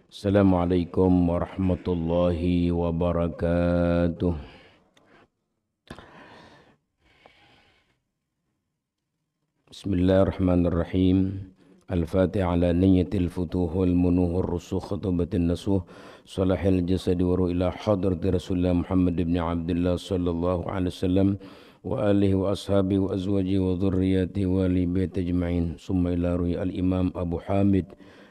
Assalamualaikum warahmatullahi wabarakatuh. Bismillahirrahmanirrahim. Al-Fatihah ala niyatil futuh wal munuh wal rusuh khatabatin nasuh salahil jasadi wa ila hadrati Rasulullah Muhammad ibn Abdullah sallallahu alaihi wasallam wa alihi wa ashabihi wa azwajihi wa dhurriyyatihi wa li baiti ajma'in. Summa ila ruhi al-Imam Abu Hamid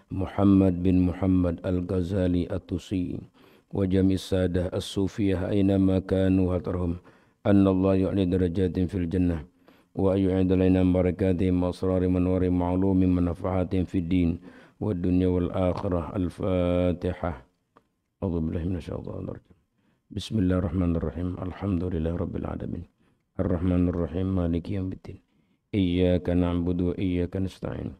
Muhammad bin Muhammad Al-Ghazali At-Tusi wa jami' sadah as-sufiyah aynama kanu hatarhum anna Allah yu'li darajatin fil jannah wa yu'id alaina barakatihim wa asrari manwari ma'lumin manafahatin fid din wa dunya wal akhirah. Al-Fatihah. A'udzu billahi minasyaitonir rajim. Bismillahirrahmanirrahim. Alhamdulillahi rabbil alamin. Ar-Rahmanir Rahim. Maliki yaumiddin. Iyyaka na'budu wa iyyaka nasta'in.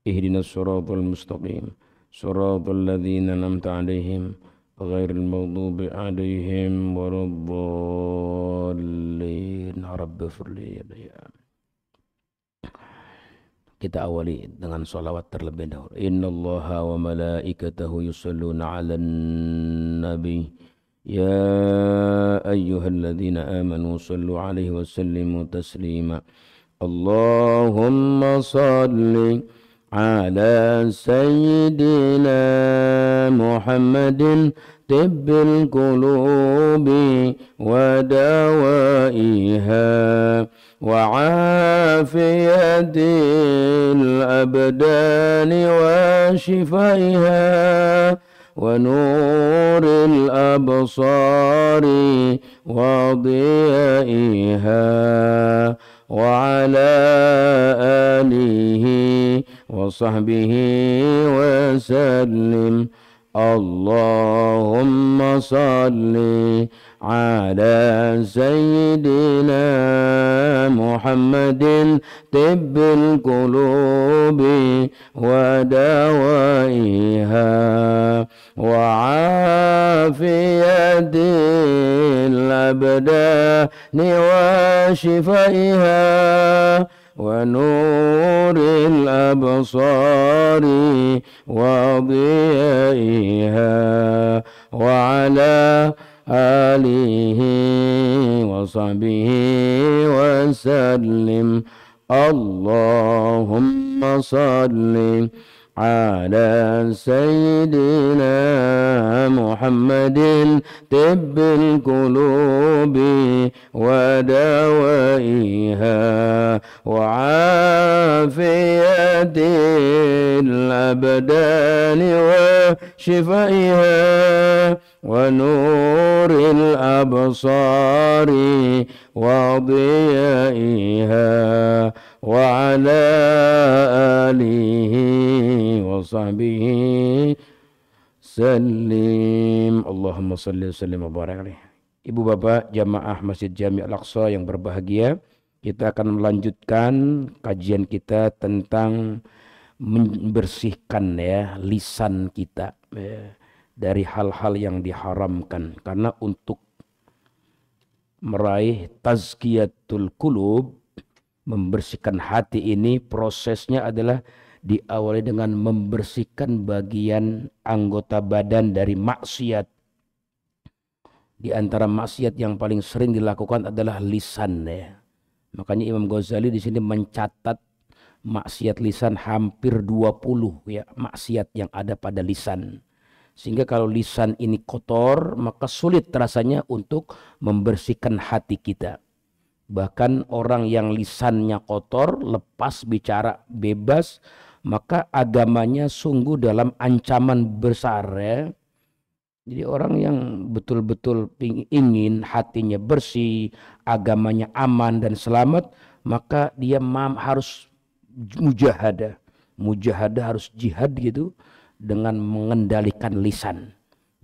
Ihdinas siratal mustaqim. Siratal ladzina an'amta 'alaihim ghairil maghdubi 'alaihim waladdallin. Rabbighfirli ya. Kita awali dengan sholawat terlebih dahulu. Innallaha wa malaikatahu yusholluna 'alan nabi. Ya ayyuhalladzina amanu shallu 'alaihi wa sallimu taslima. Allahumma shalli على سيدنا محمد طب القلوب ودوائها وعافية الأبدان وشفائها ونور الأبصار وضيائها وعلى آله وصحبه وسلم. اللهم صل على سيدنا محمد طب القلوب ودوائها وعافية الأبدان وشفائها ونور الأبصار وضيائها وعلى آله وصحبه وسلم. اللهم صل على سيدنا محمد طب القلوب ودوائها وعافية الأبدان وشفائها ونور الأبصار وضيائها وعلى آله وصحبه salim. Allahumma salli wa sallim wa barik alaih. Ibu bapak jamaah Masjid Jami' Al-Aqsa yang berbahagia, kita akan melanjutkan kajian kita tentang membersihkan ya lisan kita dari hal-hal yang diharamkan, karena untuk meraih tazkiyatul qulub, membersihkan hati ini prosesnya adalah diawali dengan membersihkan bagian anggota badan dari maksiat. Di antara maksiat yang paling sering dilakukan adalah lisan ya. Makanya Imam Ghazali di sini mencatat maksiat lisan hampir 20 ya, maksiat yang ada pada lisan. Sehingga kalau lisan ini kotor, maka sulit rasanya untuk membersihkan hati kita. Bahkan orang yang lisannya kotor, lepas bicara bebas, maka agamanya sungguh dalam ancaman besar ya. Jadi orang yang betul-betul ingin hatinya bersih, agamanya aman dan selamat, maka dia harus mujahadah. Mujahadah harus jihad gitu dengan mengendalikan lisan.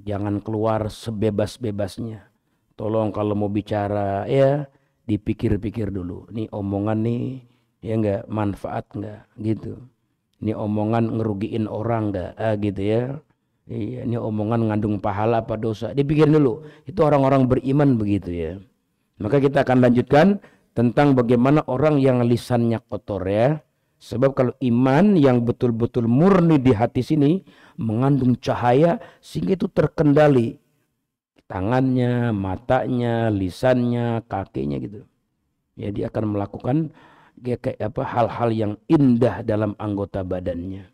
Jangan keluar sebebas-bebasnya. Tolong kalau mau bicara ya dipikir-pikir dulu. Nih omongan nih ya enggak manfaat enggak gitu. Ini omongan ngerugiin orang enggak gitu ya. Iya, ini omongan ngandung pahala apa dosa. Dipikirin dulu. Itu orang-orang beriman begitu ya. Maka kita akan lanjutkan tentang bagaimana orang yang lisannya kotor ya. Sebab kalau iman yang betul-betul murni di hati sini mengandung cahaya sehingga itu terkendali. Tangannya, matanya, lisannya, kakinya gitu. Ya, dia akan melakukan hal-hal yang indah dalam anggota badannya.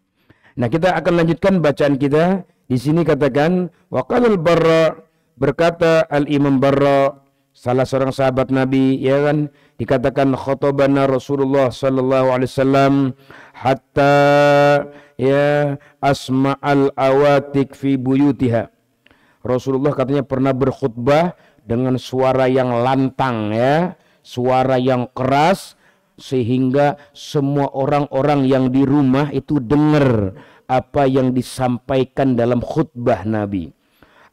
Nah, kita akan lanjutkan bacaan kita. Di sini katakan waqalul Barra, berkata Al-Imam Barra, salah seorang sahabat Nabi, ya kan, dikatakan khotobana Rasulullah sallallahu alaihi wasallam hatta ya asma'al awatik fi buyutiha. Rasulullah katanya pernah berkhutbah dengan suara yang lantang, ya, suara yang keras, sehingga semua orang-orang yang di rumah itu dengar apa yang disampaikan dalam khutbah Nabi.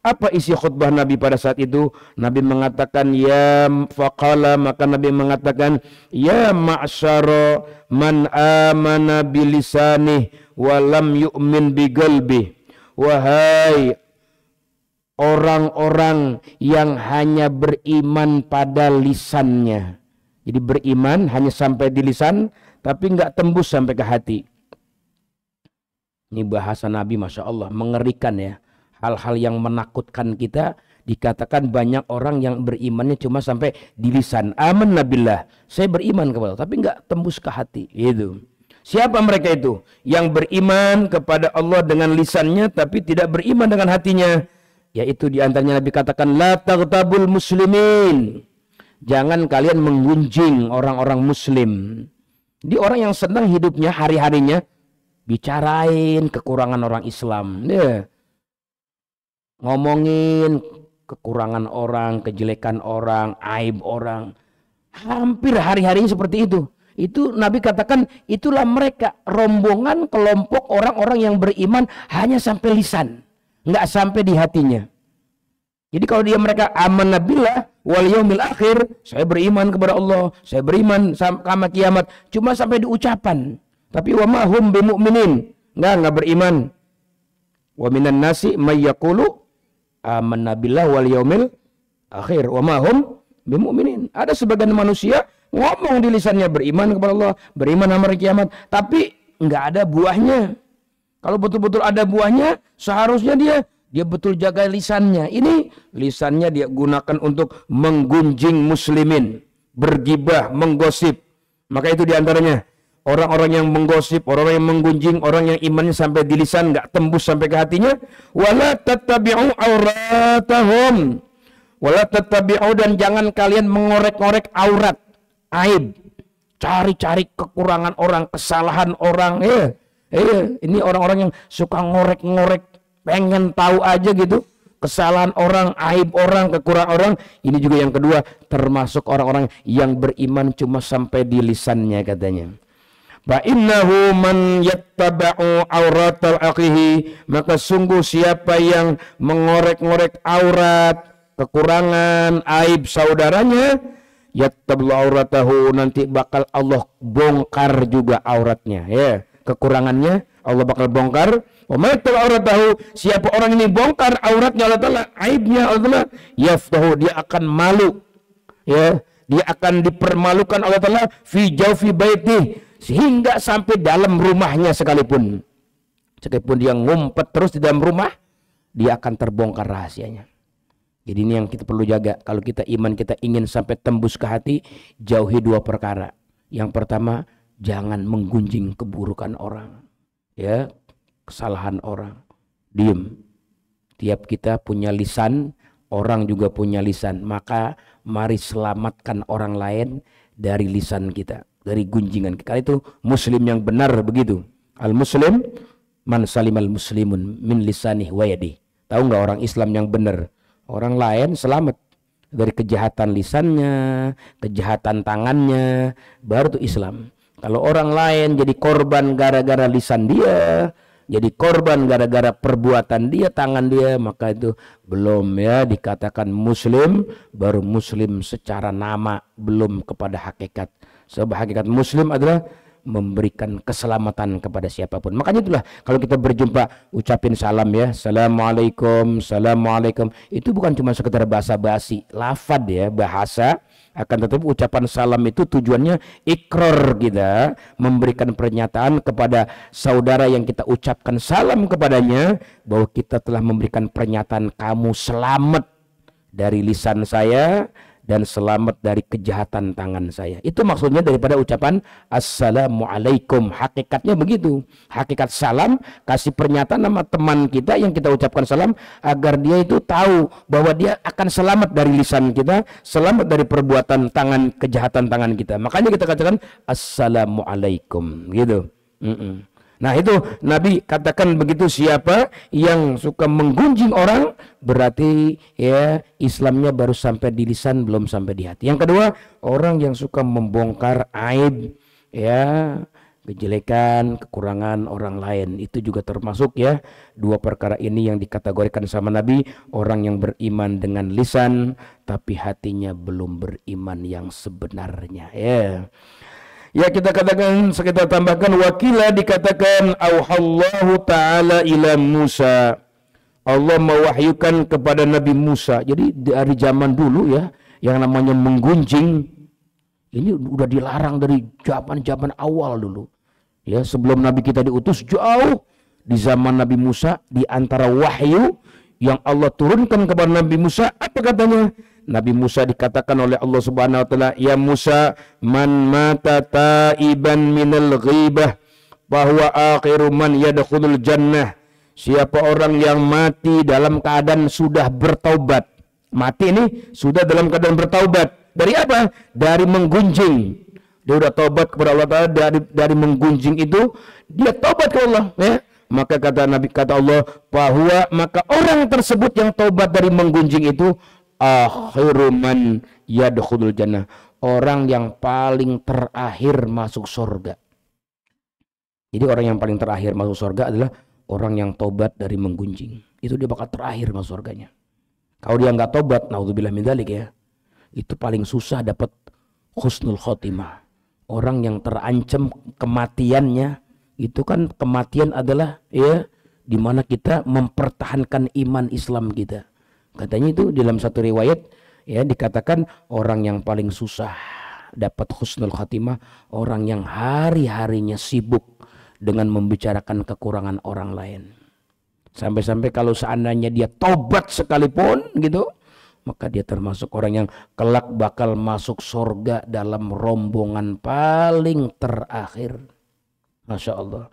Apa isi khutbah Nabi pada saat itu? Nabi mengatakan ya faqala, maka Nabi mengatakan ya ma'syara man amana bilisanih wa lam yu'min biqalbi. Wahai orang-orang yang hanya beriman pada lisannya. Jadi beriman hanya sampai di lisan tapi enggak tembus sampai ke hati. Ini bahasa Nabi, Masya Allah, mengerikan ya. Hal-hal yang menakutkan kita, dikatakan banyak orang yang berimannya cuma sampai di lisan. Aman nabillah, saya beriman kepada Allah, tapi enggak tembus ke hati. Itu. Siapa mereka itu? Yang beriman kepada Allah dengan lisannya tapi tidak beriman dengan hatinya. Yaitu diantaranya Nabi katakan la taghtabul muslimin. Jangan kalian menggunjing orang-orang muslim. Di orang yang senang hidupnya hari-harinya bicarain kekurangan orang Islam. Ya. Ngomongin kekurangan orang, kejelekan orang, aib orang. Hampir hari-harinya seperti itu. Itu Nabi katakan itulah mereka, rombongan kelompok orang-orang yang beriman hanya sampai lisan, nggak sampai di hatinya. Jadi kalau mereka aman nabillah wal yaumil akhir, saya beriman kepada Allah, saya beriman sama kiamat, cuma sampai di ucapan. Tapi wa ma hum bimu'minin, enggak beriman. Wa minan nasi may yaqulu amanna billahi wal yaumil akhir wa ma hum bimu'minin. Ada sebagian manusia ngomong di lisannya beriman kepada Allah, beriman sama hari kiamat, tapi enggak ada buahnya. Kalau betul-betul ada buahnya, seharusnya dia betul jaga lisannya. Ini lisannya dia gunakan untuk menggunjing muslimin, bergibah, menggosip. Maka itu diantaranya orang-orang yang menggosip, orang yang menggunjing, orang yang imannya sampai di lisan nggak tembus sampai ke hatinya. Wala tattabi'u auratahum, wala tattabi'u, dan jangan kalian mengorek-ngorek aurat, aib, cari-cari kekurangan orang, kesalahan orang. Ini orang-orang yang suka ngorek-ngorek, pengen tahu aja gitu kesalahan orang, aib orang, kekurangan orang. Ini juga yang kedua, termasuk orang-orang yang beriman cuma sampai di lisannya katanya. Fa innahu man yattaba'u auratal akhihi, maka sungguh siapa yang mengorek-ngorek aurat, kekurangan, aib saudaranya, yattabu auratahu, nanti bakal Allah bongkar juga auratnya, ya, kekurangannya Allah bakal bongkar. Wa may yattabu auratahu, siapa orang ini bongkar auratnya Allah Taala, aibnya Allah Taala, yaftahu, dia akan malu, ya, dia akan dipermalukan Allah Taala fi jawfi baiti, sehingga sampai dalam rumahnya sekalipun dia ngumpet terus di dalam rumah, dia akan terbongkar rahasianya. Jadi ini yang kita perlu jaga. Kalau kita iman kita ingin sampai tembus ke hati, jauhi dua perkara. Yang pertama, jangan menggunjing keburukan orang, ya, kesalahan orang. Diem. Tiap kita punya lisan, orang juga punya lisan. Maka mari selamatkan orang lain dari lisan kita, dari gunjingan. Karena itu muslim yang benar begitu. Al-muslim man salimal muslimun min lisanih wa yadih. Tahu nggak orang Islam yang benar? Orang lain selamat dari kejahatan lisannya, kejahatan tangannya, baru itu Islam. Kalau orang lain jadi korban gara-gara lisan dia, jadi korban gara-gara perbuatan dia, tangan dia, maka itu belum, ya, dikatakan muslim, baru muslim secara nama, belum kepada hakikat. Sebab hakikat muslim adalah memberikan keselamatan kepada siapapun. Makanya itulah kalau kita berjumpa ucapin salam, ya, assalamualaikum, assalamualaikum. Itu bukan cuma sekedar bahasa basi, lafad, ya, bahasa Akan tetapi ucapan salam itu tujuannya ikrar kita, memberikan pernyataan kepada saudara yang kita ucapkan salam kepadanya bahwa kita telah memberikan pernyataan kamu selamat dari lisan saya dan selamat dari kejahatan tangan saya. Itu maksudnya daripada ucapan assalamualaikum. Hakikatnya begitu. Hakikat salam, kasih pernyataan nama teman kita yang kita ucapkan salam agar dia itu tahu bahwa dia akan selamat dari lisan kita, selamat dari perbuatan tangan, kejahatan tangan kita. Makanya kita katakan assalamualaikum gitu. Nah itu Nabi katakan begitu, siapa yang suka menggunjing orang berarti ya Islamnya baru sampai di lisan belum sampai di hati. Yang kedua, orang yang suka membongkar aib ya, kejelekan, kekurangan orang lain, itu juga termasuk ya dua perkara ini yang dikategorikan sama Nabi, orang yang beriman dengan lisan tapi hatinya belum beriman yang sebenarnya ya. Ya kita katakan, kita tambahkan wakila dikatakan auhallahu ta'ala ila Musa. Allah mewahyukan kepada Nabi Musa. Jadi dari zaman dulu ya, yang namanya menggunjing ini udah dilarang dari zaman awal dulu. Ya, sebelum Nabi kita diutus jauh di zaman Nabi Musa, di antara wahyu yang Allah turunkan kepada Nabi Musa, apa katanya? Nabi Musa dikatakan oleh Allah Subhanahu wa taala, "Ya Musa, man mata taiban minal ghibah bahwa akhiru man yadkhulul jannah." Siapa orang yang mati dalam keadaan sudah bertaubat. Mati ini sudah dalam keadaan bertaubat. Dari apa? Dari menggunjing. Dia sudah taubat kepada Allah Taala dari menggunjing itu, dia taubat ke Allah, ya. Maka kata Nabi, kata Allah, bahwa maka orang tersebut yang taubat dari menggunjing itu akhiru man yadkhulul jannah, orang yang paling terakhir masuk surga. Jadi orang yang paling terakhir masuk surga adalah orang yang tobat dari menggunjing. Itu dia bakal terakhir masuk surganya. Kalau dia nggak tobat, naudzubillah min dzalik ya, itu paling susah dapat husnul khotimah. Orang yang terancam kematiannya, itu kan kematian adalah ya di mana kita mempertahankan iman Islam kita. Katanya itu dalam satu riwayat ya dikatakan orang yang paling susah dapat husnul khatimah, orang yang hari-harinya sibuk dengan membicarakan kekurangan orang lain. Sampai-sampai kalau seandainya dia tobat sekalipun gitu, maka dia termasuk orang yang kelak bakal masuk surga dalam rombongan paling terakhir. Masya Allah.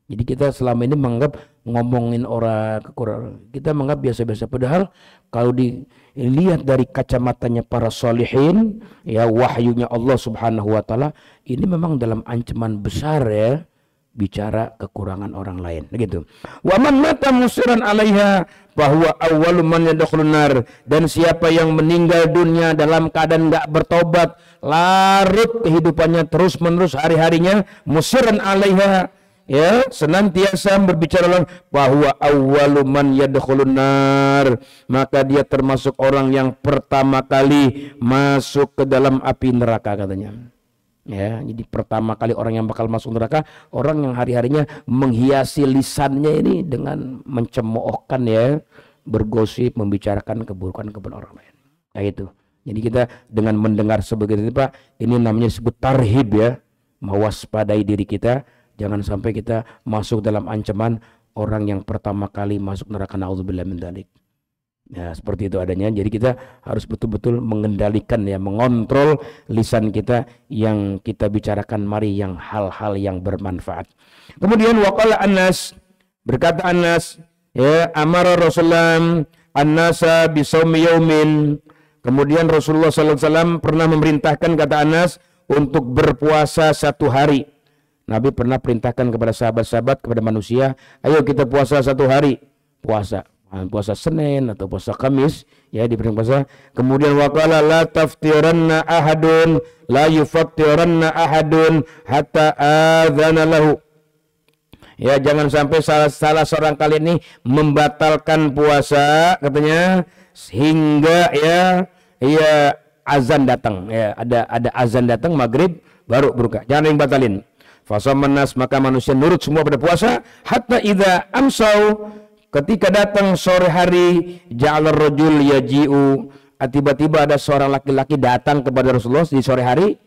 Jadi kita selama ini menganggap ngomongin orang kekurangan, kita menganggap biasa-biasa. Padahal kalau dilihat dari kacamatanya para solihin, ya wahyunya Allah Subhanahu wa taala, ini memang dalam ancaman besar ya bicara kekurangan orang lain. Begitu. Wa man mata musiran 'alaiha bahwa awwalu man yadkhulun nar, dan siapa yang meninggal dunia dalam keadaan enggak bertobat, larut kehidupannya terus-menerus hari-harinya musiran 'alaiha, ya senantiasa berbicara bahwa awwalu man yadkhulun nar, maka dia termasuk orang yang pertama kali masuk ke dalam api neraka katanya. Ya, jadi pertama kali orang yang bakal masuk neraka, orang yang hari-harinya menghiasi lisannya ini dengan mencemoohkan ya, bergosip, membicarakan keburukan kepada orang lain. Nah itu. Jadi kita dengan mendengar sebegitu Pak, ini namanya disebut tarhib ya, mewaspadai diri kita. Jangan sampai kita masuk dalam ancaman orang yang pertama kali masuk neraka, naudzubillah min dzalik. Ya, seperti itu adanya. Jadi kita harus betul-betul mengendalikan ya, mengontrol lisan kita yang kita bicarakan, mari yang hal-hal yang bermanfaat. Kemudian waqala Anas, berkata Anas, ya amara Rasulullah an-nasa bisawmi yaumin. Kemudian Rasulullah sallallahu alaihi wasallam pernah memerintahkan, kata Anas, untuk berpuasa satu hari. Nabi pernah perintahkan kepada sahabat-sahabat, kepada manusia, ayo kita puasa satu hari. Puasa Senin atau puasa Kamis ya, di puasa. Kemudian waqala la taftiranna ahadun la yufattiranna ahadun hatta adzana lahu. Ya, jangan sampai salah seorang kalian ini membatalkan puasa katanya sehingga ya azan datang ya, ada azan datang maghrib baru berbuka. Jangan yang batalin. Fasaman nas, maka manusia nurut semua pada puasa hatta idza amsau, ketika datang sore hari, ja'alar rajul yaji'u, tiba-tiba ada seorang laki-laki datang kepada Rasulullah di sore hari,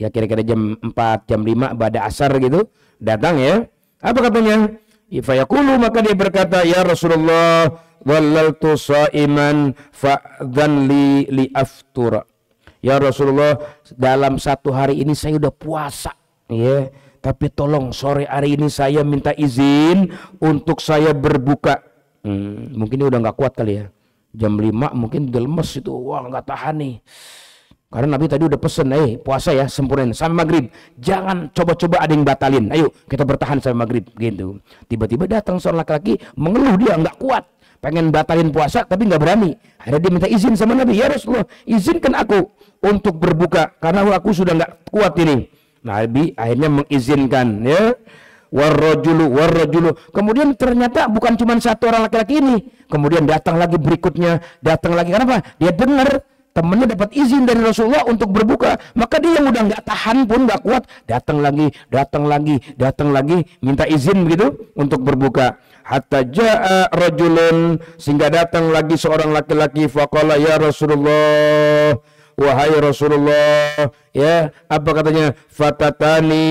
ya kira-kira jam 4, jam 5 pada asar gitu, datang ya. Apa katanya? Fayaqulu, maka dia berkata, ya Rasulullah, wallaltu sa'iman fa'dhan li aftura. Ya Rasulullah, dalam satu hari ini saya udah puasa, ya. Tapi tolong sore hari ini saya minta izin untuk saya berbuka. Mungkin dia udah nggak kuat kali ya. Jam 5 mungkin udah lemes itu, wah nggak tahan nih. Karena Nabi tadi udah pesen, puasa ya sempurnain sampai maghrib. Jangan coba-coba ada yang batalin. Ayo kita bertahan sampai maghrib gitu. Tiba-tiba datang seorang laki-laki mengeluh, dia nggak kuat, pengen batalin puasa tapi nggak berani. Akhirnya dia minta izin sama Nabi, ya Rasulullah, izinkan aku untuk berbuka karena aku sudah nggak kuat ini. Nabi akhirnya mengizinkan, ya. Warrajulu. Kemudian ternyata bukan cuma satu orang laki-laki ini. Kemudian datang lagi berikutnya, datang lagi. Kenapa? Dia dengar temannya dapat izin dari Rasulullah untuk berbuka, maka dia yang udah nggak tahan pun nggak kuat, datang lagi, minta izin begitu untuk berbuka. Hatta jaa rajulun, sehingga datang lagi seorang laki-laki, faqala ya Rasulullah, wahai Rasulullah, ya, apa katanya? Fatatani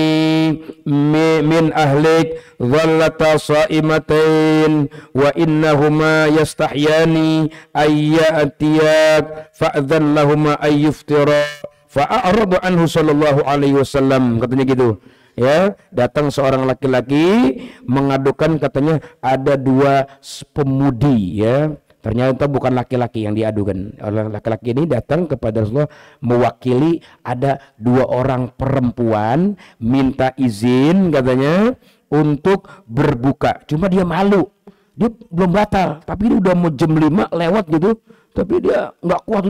min ahlik dhallata sa'imatain wa innahuma yastahyani ayyatiyak fa'adhan lahuma ayyuftira fa'aradu anhu sallallahu alaihi wasallam, katanya gitu. Ya, datang seorang laki-laki mengadukan, katanya ada dua pemudi, ya. Ternyata bukan laki-laki yang diadukan. Laki-laki ini datang kepada Rasulullah mewakili ada dua orang perempuan minta izin katanya untuk berbuka. Cuma dia malu. Dia belum batal, tapi ini udah mau jam 5 lewat gitu. Tapi dia nggak kuat,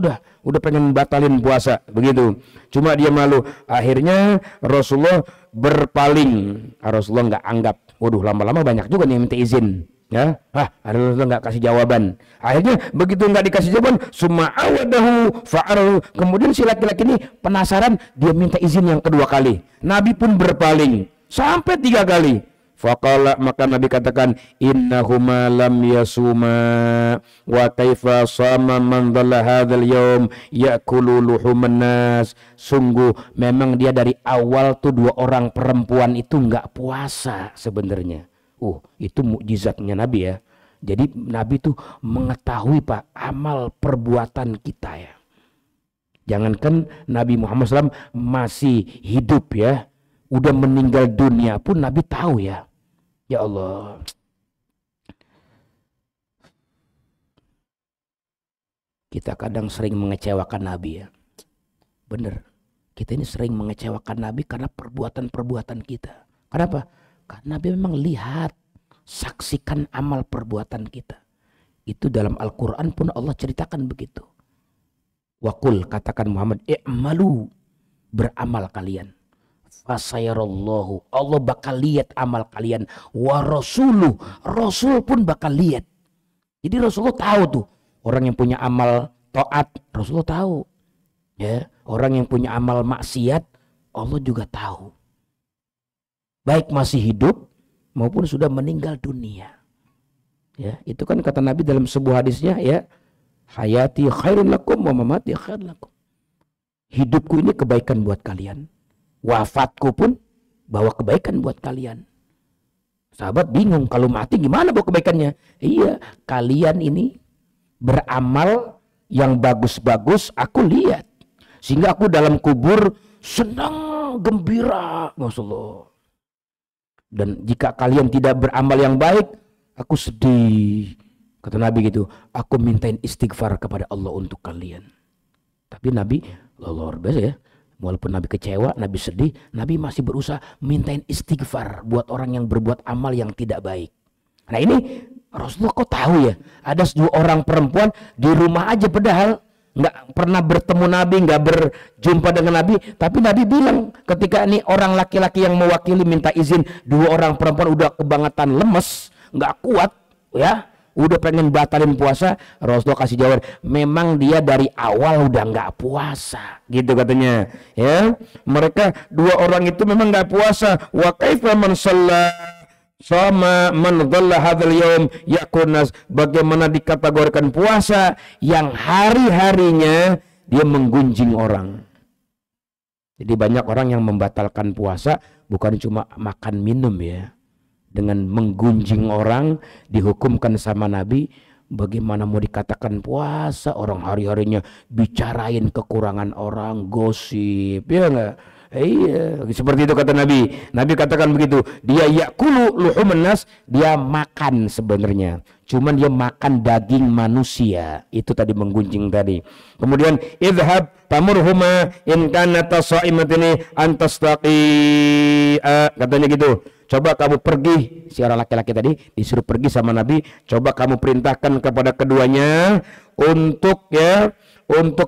udah pengen batalin puasa begitu. Cuma dia malu. Akhirnya Rasulullah berpaling. Rasulullah nggak anggap. Waduh, lama-lama banyak juga nih yang minta izin. Ya, Rasulullah nggak kasih jawaban. Akhirnya begitu nggak dikasih jawaban, summa awadahu fa'aru. Kemudian si laki-laki ini penasaran, dia minta izin yang kedua kali. Nabi pun berpaling sampai 3 kali. Faqala, maka Nabi katakan, innahuma lam yasuma wa kaifa sama man dhalla hadzal yaum ya'kulu luhuman nas. Sungguh memang dia dari awal tuh dua orang perempuan itu nggak puasa sebenarnya. Itu mukjizatnya Nabi ya. Jadi Nabi tuh mengetahui Pak amal perbuatan kita ya. Jangankan Nabi Muhammad SAW masih hidup ya, udah meninggal dunia pun Nabi tahu ya. Ya Allah. Kita kadang sering mengecewakan Nabi ya. Bener. Kita ini sering mengecewakan Nabi karena perbuatan-perbuatan kita. Kenapa? Karena Nabi memang lihat, saksikan amal perbuatan kita. Itu dalam Al-Quran pun Allah ceritakan begitu. Waqul, katakan Muhammad, i'malu, beramal kalian. Fasayarallahu, Allah bakal lihat amal kalian. Wa rasuluh, Rasul pun bakal lihat. Jadi Rasulullah tahu tuh, orang yang punya amal taat, Rasulullah tahu. Ya, orang yang punya amal maksiat, Allah juga tahu. Baik masih hidup maupun sudah meninggal dunia. Ya, itu kan kata Nabi dalam sebuah hadisnya ya, hayati khairun lakum wa mamati khairun lakum. Hidupku ini kebaikan buat kalian. Wafatku pun bawa kebaikan buat kalian. Sahabat bingung, kalau mati gimana bawa kebaikannya? Iya, kalian ini beramal yang bagus-bagus aku lihat. Sehingga aku dalam kubur senang, gembira. Masya Allah. Dan jika kalian tidak beramal yang baik, aku sedih. Kata Nabi gitu, aku mintain istighfar kepada Allah untuk kalian. Tapi Nabi luar biasa ya. Walaupun Nabi kecewa, Nabi sedih, Nabi masih berusaha mintain istighfar buat orang yang berbuat amal yang tidak baik. Nah ini Rasulullah kok tahu ya, ada dua orang perempuan di rumah aja padahal nggak pernah bertemu Nabi, nggak berjumpa dengan Nabi, tapi Nabi bilang ketika ini orang laki-laki yang mewakili minta izin, dua orang perempuan udah kebangetan lemes, nggak kuat ya, udah pengen batalin puasa, Rasulullah kasih jawaban, memang dia dari awal udah nggak puasa, gitu katanya. Ya, mereka dua orang itu memang nggak puasa. Wa kaifa man shalla Sama man dhalla hadzal yaum yakunas, bagaimana dikategorikan puasa yang hari-harinya dia menggunjing orang. Jadi banyak orang yang membatalkan puasa bukan cuma makan minum ya. Dengan menggunjing orang dihukumkan sama Nabi. Bagaimana mau dikatakan puasa, orang hari-harinya bicarain kekurangan orang, gosip, ya enggak? Iya, seperti itu kata Nabi. Nabi katakan begitu. Dia yakulu luhumun nas, dia makan sebenarnya. Cuman dia makan daging manusia. Itu tadi menggunjing tadi. Kemudian idhab tamurhuma in kanata shaimatini antastaqi, katanya gitu. Coba kamu pergi, si orang laki-laki tadi disuruh pergi sama Nabi. Coba kamu perintahkan kepada keduanya untuk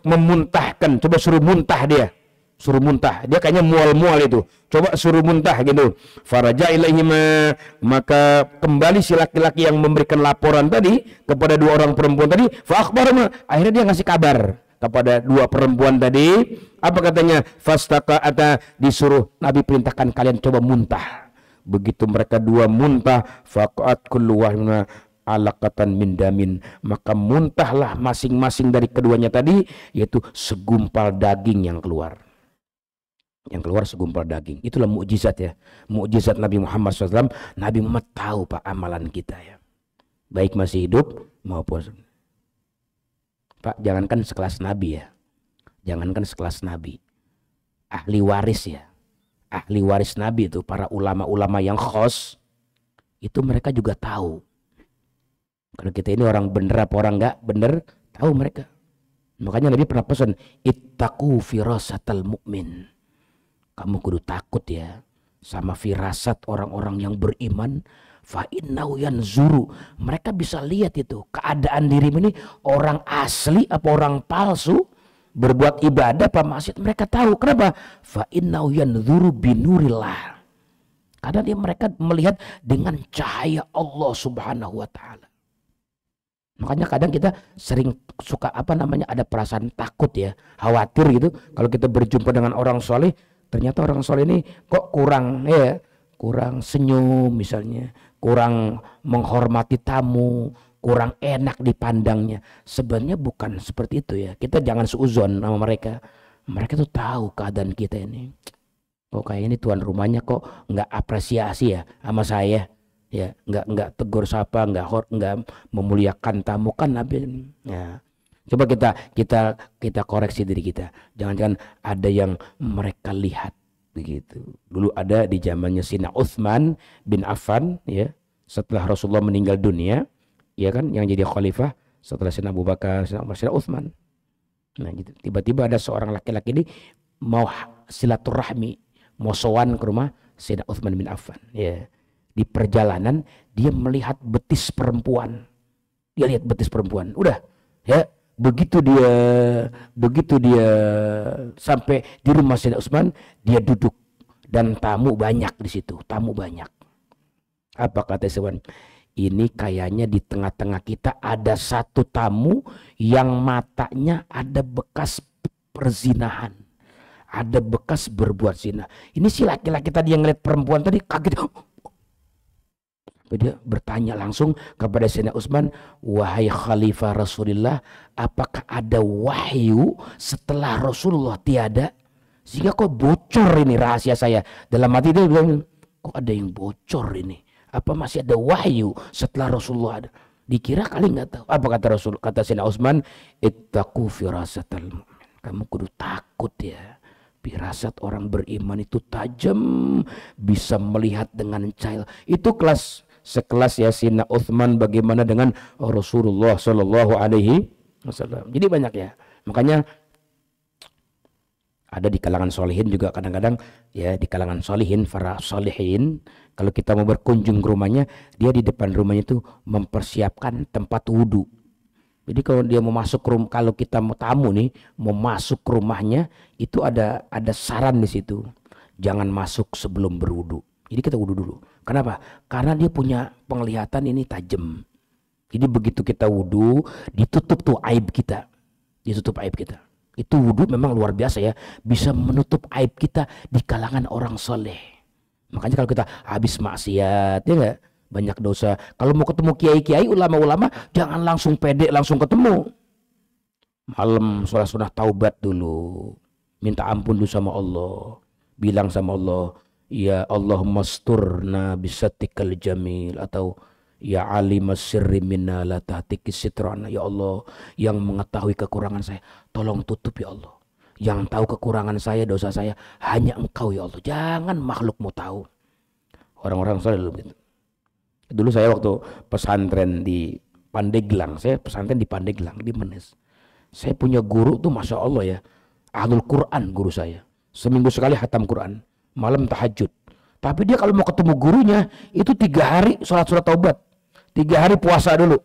memuntahkan. Coba suruh muntah dia. Suruh muntah. Dia kayaknya mual-mual itu. Coba suruh muntah gitu. Faraja ilaihima, maka kembali si laki-laki yang memberikan laporan tadi kepada dua orang perempuan tadi. Fa akhbarahuma, akhirnya dia ngasih kabar kepada dua perempuan tadi. Apa katanya? Fastaqa'ata, disuruh Nabi perintahkan kalian coba muntah. Begitu mereka dua muntah, faqat kullu wahidin alaqatan min damin, maka muntahlah masing-masing dari keduanya tadi, yaitu segumpal daging yang keluar. Yang keluar segumpal daging. Itulah mukjizat ya. Mukjizat Nabi Muhammad SAW. Nabi Muhammad tahu Pak amalan kita ya. Baik masih hidup maupun Pak, jangankan sekelas Nabi ya. Jangankan sekelas Nabi. Ahli waris ya. Ahli waris Nabi itu, para ulama-ulama yang khos, itu mereka juga tahu. Kalau kita ini orang bener apa orang enggak bener, tahu mereka. Makanya Nabi pernah pesan, ittaqu firasatal mu'min. Kamu kudu takut ya sama firasat orang-orang yang beriman. Fa innahu yanzuru, mereka bisa lihat itu keadaan dirimu ini orang asli apa orang palsu. Berbuat ibadah apa maksiat, mereka tahu. Kenapa? Fa innahu yanzuru binurillah, karena mereka melihat dengan cahaya Allah Subhanahu wa taala. Makanya kadang kita sering suka ada perasaan takut ya, khawatir gitu kalau kita berjumpa dengan orang soleh. Ternyata orang soleh ini kok kurang senyum misalnya, kurang menghormati tamu, kurang enak dipandangnya. Sebenarnya bukan seperti itu ya. Kita jangan seuzon sama mereka. Mereka tuh tahu keadaan kita ini. Kok kayak ini tuan rumahnya kok nggak apresiasi ya sama saya. Ya, nggak tegur sapa, nggak memuliakan tamu kan Nabi. Ya. Coba kita koreksi diri kita. Jangan-jangan ada yang mereka lihat begitu. Dulu ada di zamannya Sayyidina Utsman bin Affan ya. Setelah Rasulullah meninggal dunia, ya kan, yang jadi khalifah setelah Sayyidina Abu Bakar, Sayyidina Umar, Sayyidina Utsman. Nah gitu. Tiba-tiba ada seorang laki-laki ini mau silaturahmi, mau sowan ke rumah Sayyidina Utsman bin Affan. Ya. Di perjalanan dia melihat betis perempuan. Dia lihat betis perempuan. Udah, ya. Begitu dia sampai di rumah Sayyidina Utsman, dia duduk dan tamu banyak di situ, tamu banyak. Apa kata Utsman? Ini kayaknya di tengah-tengah kita ada satu tamu yang matanya ada bekas perzinahan, ada bekas berbuat zina. Ini si laki-laki tadi yang ngeliat perempuan tadi kaget. Dia bertanya langsung kepada Sayyidina Utsman, wahai Khalifah Rasulullah, apakah ada wahyu setelah Rasulullah tiada? Sehingga kok bocor ini rahasia saya. Dalam hati dia bilang, kok ada yang bocor ini? Apa masih ada wahyu setelah Rasulullah ada? Dikira kali nggak tahu. Apa kata Rasul? Kata Sayyidina Utsman, ittaqu firasatal mu'min. Kamu kudu takut ya. Firasat orang beriman itu tajam, bisa melihat dengan cahaya. Itu sekelas ya Sayyidina Utsman bagaimana dengan Rasulullah Shallallahu Alaihi Wasallam. Jadi banyak ya. Makanya ada di kalangan solihin juga kadang-kadang ya, di kalangan solihin, para solihin, kalau kita mau berkunjung ke rumahnya, dia di depan rumahnya itu mempersiapkan tempat wudhu. Jadi kalau dia mau masuk ke rumah, kalau kita mau tamu nih mau masuk ke rumahnya, itu ada saran di situ, jangan masuk sebelum berwudhu. Jadi kita wudhu dulu. Kenapa? Karena dia punya penglihatan ini tajam. Jadi begitu kita wudhu, ditutup tuh aib kita. Ditutup aib kita. Itu wudhu memang luar biasa ya. Bisa menutup aib kita di kalangan orang soleh. Makanya kalau kita habis maksiat, ya enggak? Banyak dosa. Kalau mau ketemu kiai-kiai, ulama-ulama, jangan langsung pede, langsung ketemu. Malam sholat sunnah taubat dulu. Minta ampun dulu sama Allah. Bilang sama Allah, ya Allahumma sturna bisatikal jamil. Atau ya alimas sirri minna la tahtiki sitrana. Ya Allah, yang mengetahui kekurangan saya, tolong tutup ya Allah. Yang tahu kekurangan saya, dosa saya, hanya Engkau ya Allah. Jangan makhlukmu tahu. Orang-orang selalu begitu. Dulu saya waktu pesantren di Pandeglang, saya pesantren di Pandeglang, di Menes. Saya punya guru tuh Masya Allah ya, Ahlul Quran guru saya. Seminggu sekali khatam Quran, malam tahajud. Tapi dia kalau mau ketemu gurunya, itu 3 hari sholat taubat. 3 hari puasa dulu.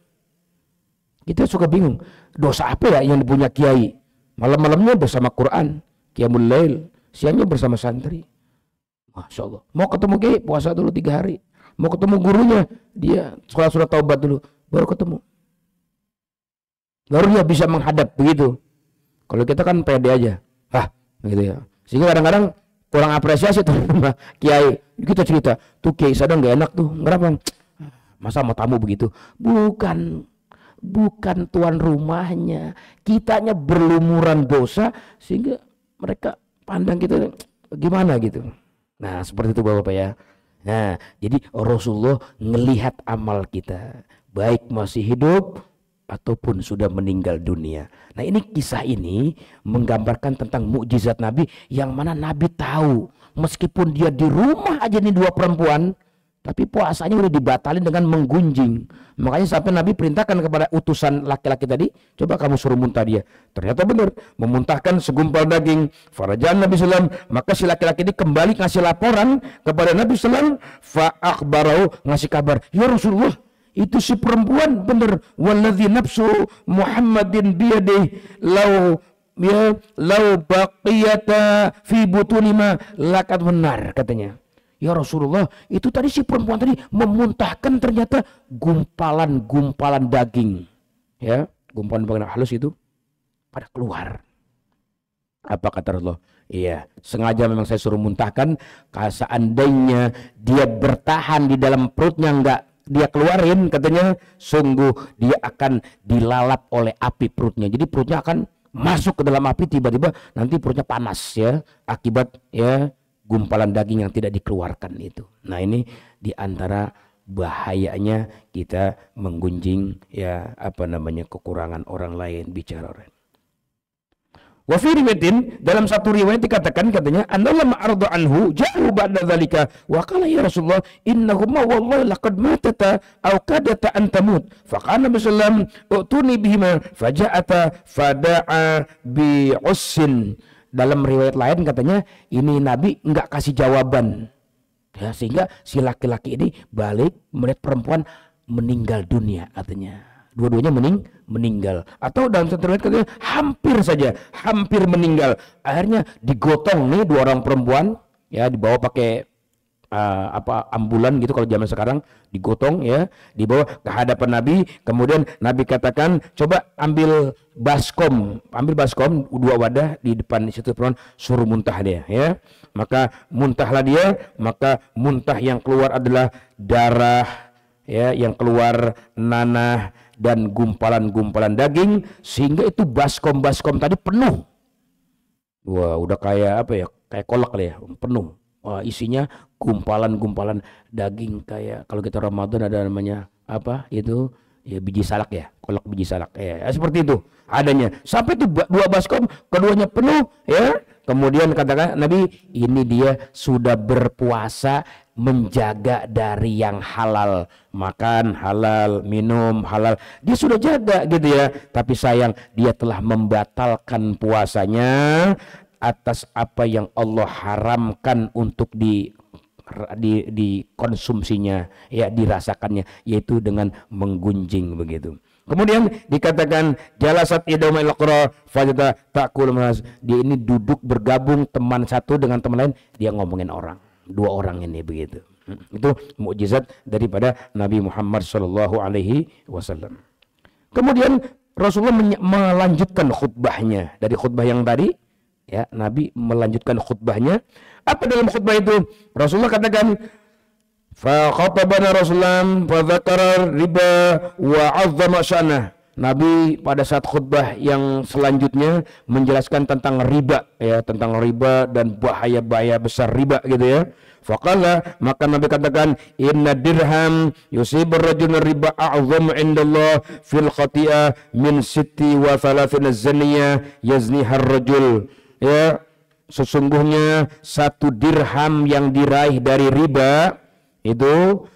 Kita suka bingung, dosa apa ya yang punya kiai? Malam-malamnya bersama Quran, Qiyamul Lail, siangnya bersama santri. Masya Allah. Mau ketemu kiai, puasa dulu 3 hari. Mau ketemu gurunya, dia sholat taubat dulu, baru ketemu. Baru dia bisa menghadap begitu. Kalau kita kan pede aja, gitu ya. Sehingga kadang-kadang kurang apresiasi tuh sama kiai. Kita cerita, tuh kiai sadang nggak enak tuh, kenapa? Masa mau tamu begitu? Bukan tuan rumahnya, kitanya berlumuran dosa sehingga mereka pandang kita gimana gitu. Nah seperti itu Bapak ya. Nah jadi Rasulullah ngelihat amal kita, baik masih hidup ataupun sudah meninggal dunia. Nah ini kisah ini menggambarkan tentang mukjizat Nabi yang mana Nabi tahu meskipun dia di rumah aja nih 2 perempuan, tapi puasanya udah dibatalin dengan menggunjing. Makanya sampai Nabi perintahkan kepada utusan laki-laki tadi, coba kamu suruh muntah dia. Ternyata benar, memuntahkan segumpal daging. Farajan Nabi SAW, maka si laki-laki ini kembali ngasih laporan kepada Nabi SAW. Fa'akhbarau, ngasih kabar, ya Rasulullah, itu si perempuan benar, walladzi nafsu Muhammadin biyadih lau baqiyata fi butunima lakat benar katanya. Ya Rasulullah, itu tadi si perempuan tadi memuntahkan ternyata gumpalan-gumpalan daging. Ya, gumpalan halus itu pada keluar. Apa kata Rasulullah? Iya, sengaja memang saya suruh muntahkan, seandainya dia bertahan di dalam perutnya enggak dia keluarin, katanya sungguh dia akan dilalap oleh api perutnya. Jadi perutnya akan masuk ke dalam api, tiba-tiba nanti perutnya panas ya, akibat ya gumpalan daging yang tidak dikeluarkan itu. Nah ini diantara bahayanya kita menggunjing ya kekurangan orang lain, bicara orang. Wa fi riwayatin, dalam satu riwayat dikatakan katanya annallahu ma'aradu anhu ja'u ba'da dzalika wa qala ya Rasulullah innahuma wallahi laqad matata aw kadata an tamut fa qala Nabi sallam utuni bihima faja'ata fada'a bi ussin. Dalam riwayat lain katanya ini Nabi enggak kasih jawaban ya, sehingga si laki-laki ini balik melihat perempuan meninggal dunia, artinya dua-duanya meninggal. Atau dalam satu riwayat katanya hampir meninggal. Akhirnya digotong nih 2 orang perempuan ya, dibawa pakai ambulan gitu kalau zaman sekarang, digotong ya, dibawa ke hadapan Nabi. Kemudian Nabi katakan, coba ambil baskom 2 wadah di depan situ perempuan, suruh muntah dia ya. Maka muntahlah dia, maka muntah yang keluar adalah darah ya, yang keluar nanah dan gumpalan-gumpalan daging, sehingga itu baskom tadi penuh. Wah, udah kayak kayak kolak ya, penuh. Wah, isinya gumpalan-gumpalan daging, kayak kalau kita Ramadan ada namanya itu ya, biji salak ya, kolak biji salak ya, seperti itu adanya. Sampai itu 2 baskom, keduanya penuh ya. Kemudian katakan Nabi, ini dia sudah berpuasa menjaga dari yang halal, makan halal, minum halal, dia sudah jaga gitu ya. Tapi sayang dia telah membatalkan puasanya atas apa yang Allah haramkan untuk dikonsumsinya ya, dirasakannya, yaitu dengan menggunjing begitu. Kemudian dikatakan jalasat idamil qura fajata taqul mas, dia ini duduk bergabung teman satu dengan teman lain, dia ngomongin orang, 2 orang ini begitu. Itu mukjizat daripada Nabi Muhammad sallallahu alaihi wasallam. Kemudian Rasulullah melanjutkan khutbahnya dari khutbah yang tadi Ya, Nabi melanjutkan khutbahnya. Apa dalam khutbah itu? Rasulullah katakan, fa khatabana Rasulullah fa dzakara riba wa 'azzama sya'nah. Nabi pada saat khutbah yang selanjutnya menjelaskan tentang riba, ya, tentang riba dan bahaya-bahaya besar riba gitu ya. Faqala, maka Nabi katakan, inna dirham yusibur rajul riba a'zamu indallah fil khati'ah min sitti wa thalathina zaniyah yaznihar rajul. Ya, sesungguhnya satu dirham yang diraih dari riba itu,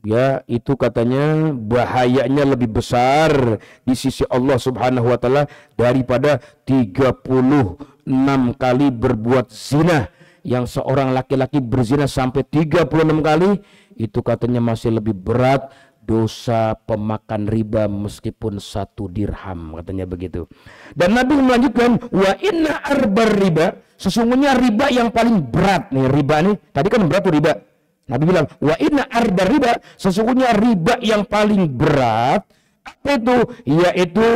ya, itu katanya bahayanya lebih besar di sisi Allah Subhanahu wa taala daripada 36 kali berbuat zina. Yang seorang laki-laki berzina sampai 36 kali, itu katanya masih lebih berat dosa pemakan riba meskipun 1 dirham, katanya begitu. Dan Nabi melanjutkan, wa inna arbar riba, sesungguhnya riba yang paling berat nih, riba nih, tadi kan berat tuh riba. Nabi bilang, wa inna arbar riba, sesungguhnya riba yang paling berat, apa itu? Yaitu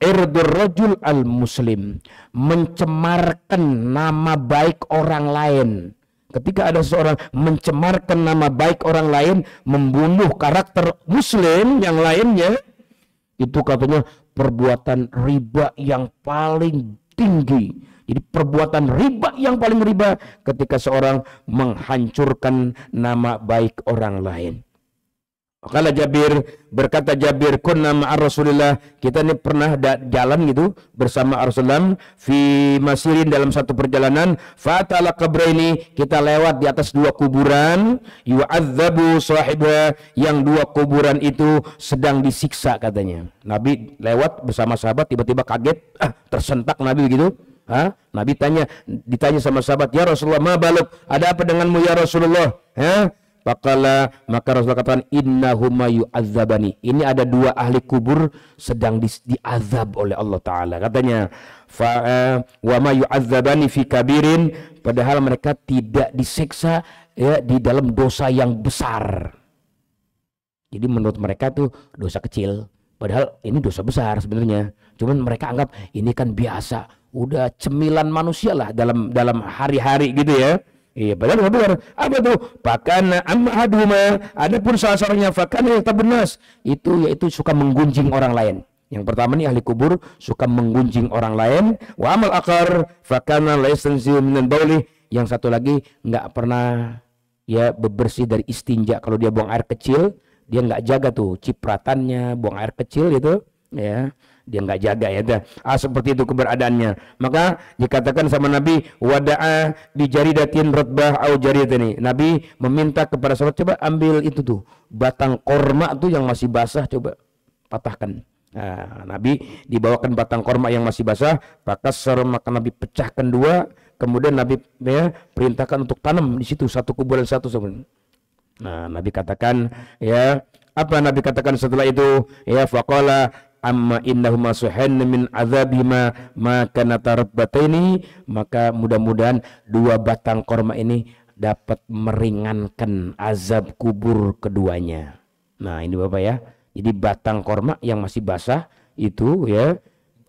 irdur rajul al muslim, mencemarkan nama baik orang lain. Ketika ada seorang mencemarkan nama baik orang lain, membunuh karakter muslim yang lainnya, itu katanya perbuatan riba yang paling tinggi. Jadi perbuatan riba yang paling riba ketika seorang menghancurkan nama baik orang lain. Kala Jabir, berkata Jabir, kunna ma'ar Rasulillah, kita ini pernah jalan gitu bersama Rasulullah fi masirin, dalam satu perjalanan, fatala qabraini, kita lewat di atas 2 kuburan, yu'adzabu sahibah, yang 2 kuburan itu sedang disiksa katanya. Nabi lewat bersama sahabat, tiba-tiba kaget, tersentak Nabi begitu. Nabi ditanya sama sahabat, ya Rasulullah, ma baluk, ada apa denganmu ya Rasulullah? Pakala, maka Rasulullah katakan, innahuma yu'adzabani, ini ada 2 ahli kubur sedang diazab oleh Allah Ta'ala. Katanya, wa ma yu'adzabani fi kabirin, padahal mereka tidak disiksa, ya, di dalam dosa yang besar. Jadi menurut mereka tuh dosa kecil, padahal ini dosa besar sebenarnya. Cuman mereka anggap ini kan biasa, udah cemilan manusia lah dalam hari-hari gitu ya. Iya, padahal benar. Apa tuh? Pakana amhaduma, adapun salah seorangnya fakana yatabunas, itu yaitu suka menggunjing orang lain. Yang pertama nih ahli kubur suka menggunjing orang lain. Wa amal akar fakana laysanziu minan bauli, yang satu lagi nggak pernah, ya, bebersih dari istinja. Kalau dia buang air kecil, dia nggak jaga tuh cipratannya, buang air kecil itu, ya, dia nggak jaga, ya. Seperti itu keberadaannya. Maka dikatakan sama Nabi, wada'a bi jaridatin rutbah au jaridani, Nabi meminta kepada sahabat, coba ambil itu tuh batang korma tuh yang masih basah, coba patahkan. Nabi dibawakan batang korma yang masih basah, maka Nabi pecahkan 2, kemudian Nabi, ya, perintahkan untuk tanam di situ, satu kuburan satu sebenarnya. Nabi katakan, ya, apa Nabi katakan setelah itu? Ya, faqala amma innahuma suhan min azabihima maka natarabbataini, maka mudah-mudahan 2 batang korma ini dapat meringankan azab kubur keduanya. Nah, ini Bapak ya. Jadi batang korma yang masih basah itu, ya,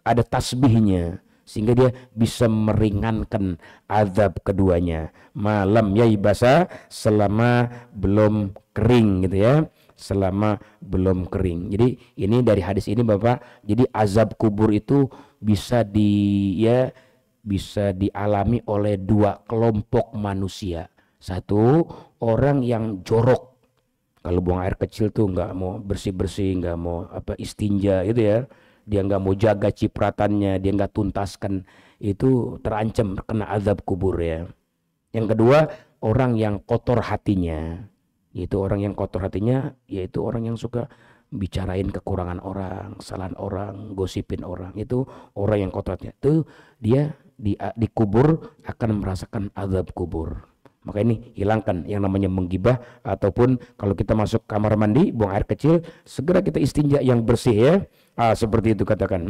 ada tasbihnya sehingga dia bisa meringankan azab keduanya. Malam yai basah, selama belum kering gitu ya. Selama belum kering. Jadi ini dari hadis ini Bapak, jadi azab kubur itu bisa bisa dialami oleh 2 kelompok manusia. Satu, orang yang jorok, kalau buang air kecil tuh nggak mau bersih-bersih, nggak mau istinja gitu ya, dia nggak mau jaga cipratannya, dia nggak tuntaskan, itu terancam kena azab kubur ya. Yang kedua, orang yang kotor hatinya. Yaitu orang yang kotor hatinya, yaitu orang yang suka bicarain kekurangan orang, kesalahan orang, gosipin orang. Itu orang yang kotor hatinya. Itu dia dikubur akan merasakan azab kubur. Maka ini hilangkan yang namanya menggibah, ataupun kalau kita masuk kamar mandi buang air kecil, segera kita istinja yang bersih ya. Seperti itu katakan.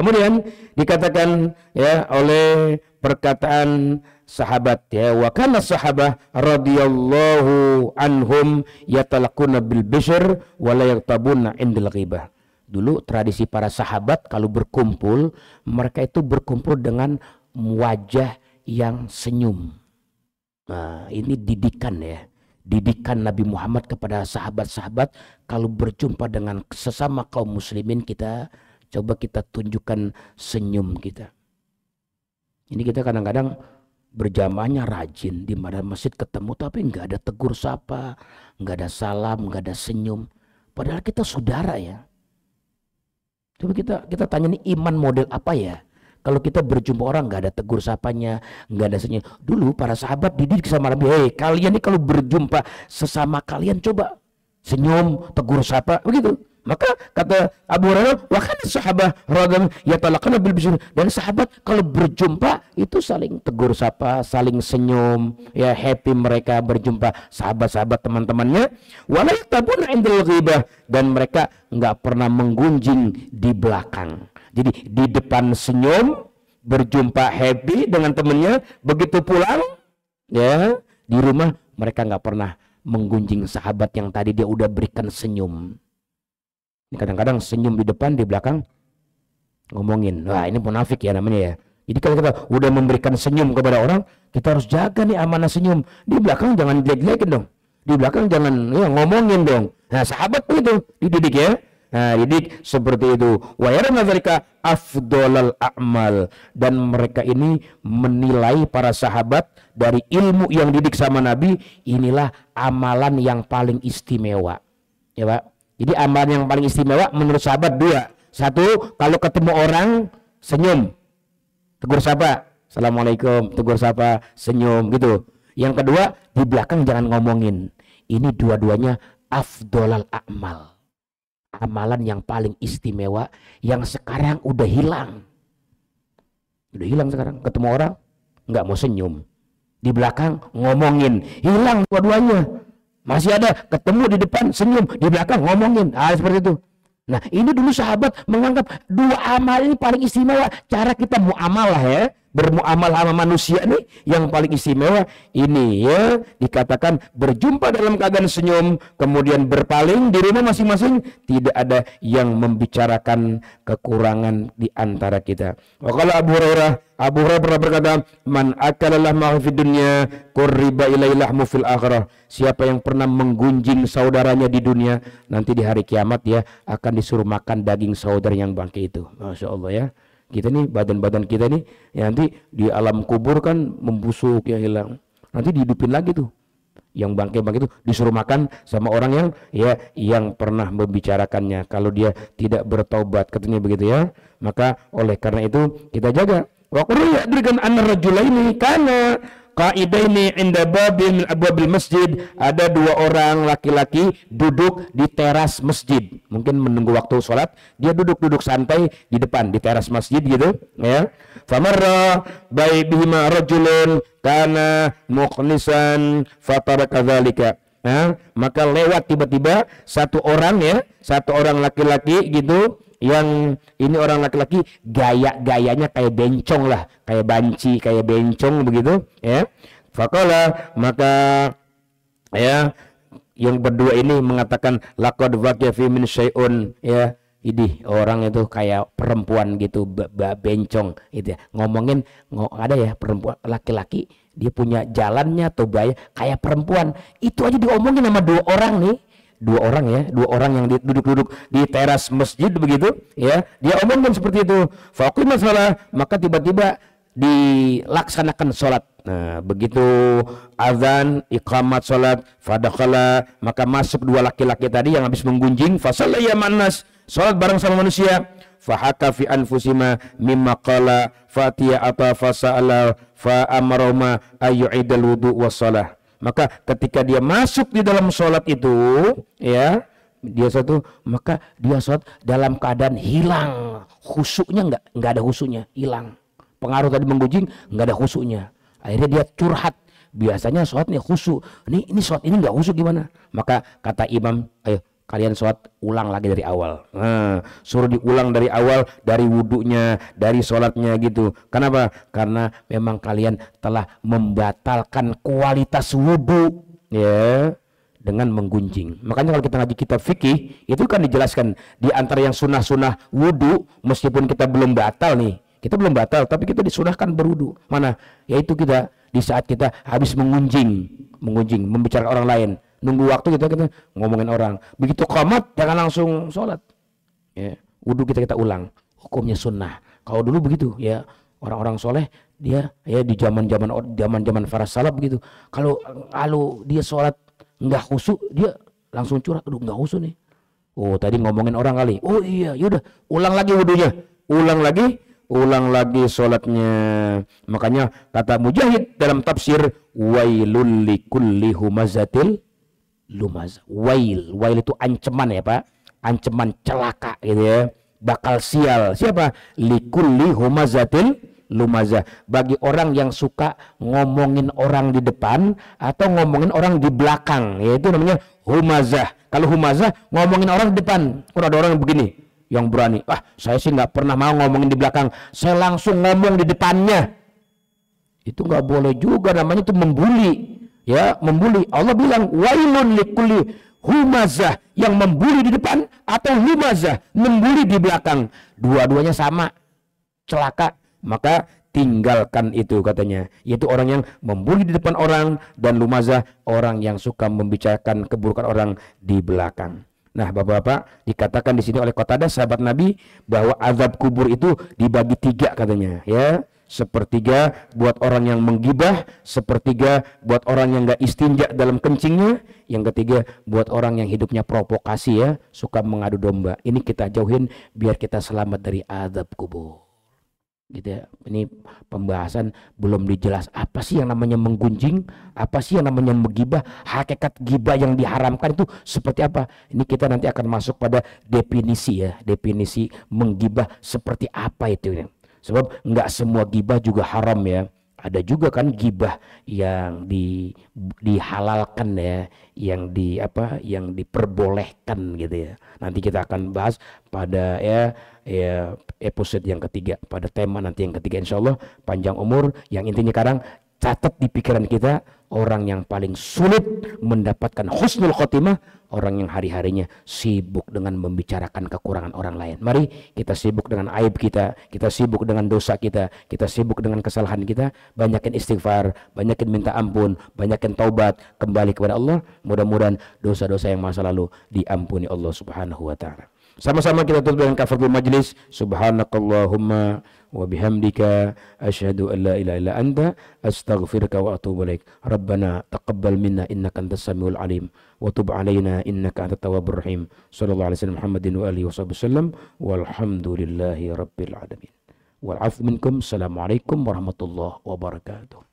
Kemudian dikatakan, ya, oleh perkataan sahabat, ya, wa kana sahabah radhiyallahu anhum yatalaquna bil bishr wa la yaktabuna indal ghibah. Dulu tradisi para sahabat kalau berkumpul, mereka itu berkumpul dengan wajah yang senyum. Nah, ini didikan ya. Didikan Nabi Muhammad kepada sahabat-sahabat, kalau berjumpa dengan sesama kaum muslimin, coba kita tunjukkan senyum kita. Ini kita kadang-kadang berjamaahnya rajin di masjid ketemu, tapi nggak ada tegur sapa, nggak ada salam, nggak ada senyum. Padahal kita saudara ya. Coba kita tanya nih, iman model apa ya? Kalau kita berjumpa orang nggak ada tegur sapanya, nggak ada senyum. Dulu para sahabat dididik sama Nabi, hei kalian nih kalau berjumpa sesama kalian coba senyum, tegur sapa, begitu. Maka kata Abu Hurairah, wa kana sahabah radhiyallahu yatalaqana bil bishr, dan sahabat kalau berjumpa itu saling tegur sapa, saling senyum, ya happy mereka berjumpa sahabat-sahabat teman-temannya. Wala yatabuna indal ghibah, dan mereka nggak pernah menggunjing di belakang. Jadi di depan senyum, berjumpa happy dengan temannya, begitu pulang ya di rumah mereka nggak pernah menggunjing sahabat yang tadi dia udah berikan senyum. Kadang-kadang senyum di depan, di belakang ngomongin. Wah, ini munafik ya namanya ya. Jadi kalau kita udah memberikan senyum kepada orang, kita harus jaga nih amanah senyum. Di belakang jangan jelek-jelekin dong. Di belakang jangan ya, ngomongin dong. Nah, sahabat itu dididik ya. Nah, didik seperti itu. Wa yarana dzalika afdhalal a'mal, dan mereka ini menilai para sahabat dari ilmu yang didik sama Nabi, inilah amalan yang paling istimewa. Ya, Pak. Jadi amalan yang paling istimewa menurut sahabat dua. Satu, kalau ketemu orang senyum, tegur sapa, assalamualaikum, tegur sapa, senyum gitu. Yang kedua, di belakang jangan ngomongin. Ini dua-duanya afdolal a'mal, amalan yang paling istimewa yang sekarang udah hilang. Udah hilang sekarang. Ketemu orang nggak mau senyum, di belakang ngomongin, hilang dua-duanya. Masih ada ketemu di depan senyum, di belakang ngomongin. Seperti itu. Nah, ini dulu sahabat menganggap dua amal ini paling istimewa. Cara kita muamalah ya, bermuamalah sama manusia nih yang paling istimewa ini ya, dikatakan berjumpa dalam keadaan senyum, kemudian berpaling di rumah masing-masing, tidak ada yang membicarakan kekurangan di antara kita. Kalau Abu Hurairah pernah berkata, man akala lahma fid dunya qurriba ilaihi lahmu fil akhirah. Siapa yang pernah menggunjing saudaranya di dunia, nanti di hari kiamat ya akan disuruh makan daging saudara yang bangkai itu. Masya Allah ya. Kita nih, badan-badan kita nih ya, nanti di alam kubur kan membusuk ya, hilang. Nanti dihidupin lagi tuh. Yang bangkai-bangkai itu disuruh makan sama orang yang ya yang pernah membicarakannya. Kalau dia tidak bertaubat, katanya begitu ya. Maka oleh karena itu kita jaga. Wa qul ya'drikan anna rajulaini kana qaidaini inda babin min abwabil masjid. Ada dua orang laki-laki duduk di teras masjid, mungkin menunggu waktu sholat, dia duduk santai di depan di teras masjid gitu ya. Famarra bihima rajulun kana muqnisan fataraka dzalika. Maka lewat tiba-tiba satu orang laki-laki gitu, yang ini orang laki-laki gayanya kayak bencong lah, kayak banci, kayak bencong begitu ya. Faqala, maka ya yang berdua ini mengatakan laqad waqi'a fi min syai'un ya, ini orang itu kayak perempuan gitu, bencong gitu ya. Ngomongin ada ya perempuan laki-laki, dia punya jalannya atau gaya kayak perempuan, itu aja diomongin sama dua orang nih. Dua orang yang duduk-duduk di teras masjid begitu ya, dia omongkan seperti itu. Faqul masalah, maka tiba-tiba dilaksanakan sholat. Nah, begitu azan iqamat sholat, fadakhala, maka masuk dua laki-laki tadi yang habis menggunjing, fasallaya manas, sholat bareng sama manusia. Fahaka fi anfusima mimma qala fatiya ata fasa'ala fa amaroma ayyu'idal wudu wassalah. Maka ketika dia masuk di dalam sholat itu ya, maka dia sholat dalam keadaan hilang khusyuknya, nggak ada khusyuknya, hilang. Pengaruh tadi menggunjing, nggak ada khusyuknya. Akhirnya dia curhat, biasanya sholatnya khusyuk, ini sholat ini nggak khusyuk gimana? Maka kata imam, ayo kalian sholat ulang lagi dari awal. Suruh diulang dari awal, dari wudunya, dari sholatnya gitu. Kenapa? Karena memang kalian telah membatalkan kualitas wudu ya. dengan menggunjing. Makanya kalau kita ngaji kitab fikih, itu kan dijelaskan di antara yang sunnah-sunnah wudu, meskipun kita belum batal nih, kita belum batal, tapi kita disunahkan berwudu. Mana? Yaitu kita di saat kita habis mengunjing, membicarakan orang lain, nunggu waktu kita ngomongin orang. Begitu qomat, jangan langsung sholat. Ya, wudu kita ulang. Hukumnya sunnah. Kalau dulu begitu, ya orang-orang soleh dia ya di zaman para salaf begitu. Kalau dia sholat nggak khusyuk, dia langsung curhat, aduh nggak khusyuk nih. Oh tadi ngomongin orang kali. Oh iya, yaudah ulang lagi wudunya, ulang lagi sholatnya. Makanya kata Mujahid dalam tafsir, wailul likulli humazatil lumazah. Wail itu ancaman ya Pak, ancaman celaka gitu ya, bakal sial. Siapa? Likulli humazatil lumazah, bagi orang yang suka ngomongin orang di depan atau ngomongin orang di belakang, yaitu namanya humazah. Kalau humazah ngomongin orang di depan, ada orang yang begini yang berani, saya sih nggak pernah mau ngomongin di belakang, saya langsung ngomong di depannya. Itu nggak boleh juga, namanya itu membuli, ya membuli. Allah bilang wailun likulli humazah, yang membuli di depan atau humazah membuli di belakang, dua-duanya sama celaka. Maka tinggalkan itu katanya, yaitu orang yang membuli di depan orang, dan lumazah orang yang suka membicarakan keburukan orang di belakang. Nah bapak-bapak, dikatakan di sini oleh Qatadah sahabat Nabi bahwa azab kubur itu dibagi 3 katanya, ya. Sepertiga buat orang yang menggibah, sepertiga buat orang yang gak istinja dalam kencingnya, yang ketiga buat orang yang hidupnya provokasi, ya, suka mengadu domba. Ini kita jauhin biar kita selamat dari azab kubur. Gitu ya. Ini pembahasan belum dijelas apa sih yang namanya menggunjing, apa sih yang namanya menggibah, hakikat gibah yang diharamkan itu seperti apa. Ini kita nanti akan masuk pada definisi, ya, definisi menggibah seperti apa itu ya. Sebab nggak semua gibah juga haram, ya. Ada juga kan gibah yang dihalalkan, ya, yang yang diperbolehkan gitu ya. Nanti kita akan bahas pada ya episode yang ketiga, pada tema nanti yang ketiga, insya Allah panjang umur. Yang intinya sekarang catat di pikiran kita, orang yang paling sulit mendapatkan husnul khotimah, orang yang hari-harinya sibuk dengan membicarakan kekurangan orang lain. Mari kita sibuk dengan aib kita sibuk dengan dosa kita sibuk dengan kesalahan kita, banyakin istighfar, banyakin minta ampun, banyakin taubat, kembali kepada Allah. Mudah-mudahan dosa-dosa yang masa lalu diampuni Allah Subhanahu wa taala. Sama-sama kita tutup dengan kafaratul majlis. Subhanakallahumma wa bihamdika asyhadu an la ilaha illa anta astaghfiruka wa atubu ilaik. Rabbana taqabbal minna innaka antas samiul alim wa tub alaina innaka antat tawwabur rahim. Sallallahu alaihi wasallam Muhammadin wa alihi wasallam walhamdulillahi rabbil alamin. Wal 'afwu minkum. Assalamualaikum warahmatullahi wabarakatuh.